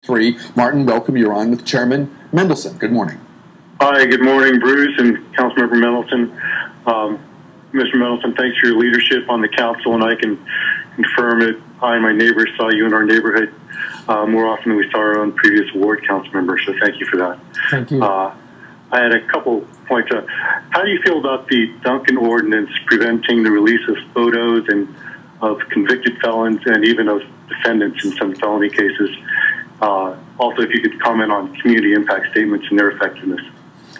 3. Martin, welcome. You're on with Chairman Mendelson. Good morning. Hi, good morning, Bruce and Councilmember Mendelson. Mr. Mendelson, thanks for your leadership on the council, and I can confirm it. I and my neighbors saw you in our neighborhood more often than we saw our own previous ward council members, so thank you for that. Thank you. I had a couple points. How do you feel about the Duncan Ordinance preventing the release of photos and of convicted felons and even of defendants in some felony cases? Also, if you could comment on community impact statements and their effectiveness.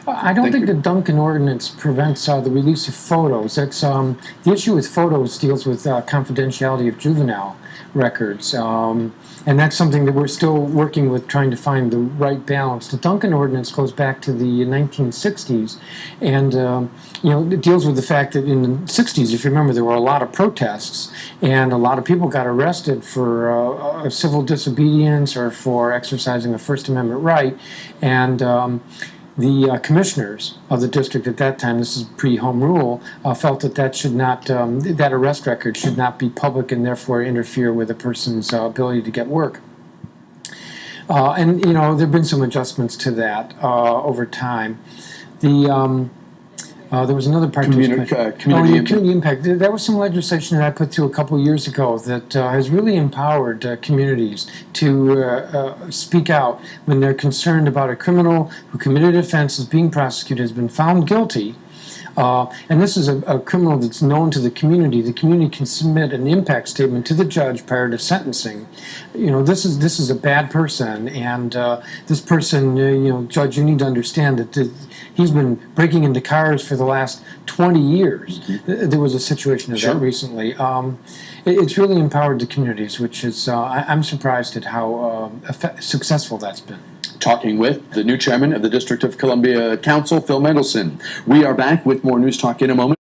I don't think the Duncan Ordinance prevents the release of photos. That's the issue with photos deals with confidentiality of juvenile records, and that's something that we're still working with, trying to find the right balance. The Duncan Ordinance goes back to the 1960s, and it deals with the fact that in the 60s, if you remember, there were a lot of protests, and a lot of people got arrested for civil disobedience or for exercising a First Amendment right, and the commissioners of the district at that time, this is pre-home rule, felt that that should not, that arrest record should not be public and therefore interfere with a person's ability to get work. And there have been some adjustments to that over time. There was another part to this question. Community impact. There was some legislation that I put through a couple of years ago that has really empowered communities to speak out when they're concerned about a criminal who committed an offense, is being prosecuted, has been found guilty. And this is a criminal that's known to the community. The community can submit an impact statement to the judge prior to sentencing. This is a bad person, and this person, Judge, you need to understand that he's been breaking into cars for the last 20 years. Mm-hmm. There was a situation of that recently. It's really empowered the communities, which is, I'm surprised at how successful that's been. Talking with the new chairman of the District of Columbia Council, Phil Mendelson. We are back with more News Talk in a moment.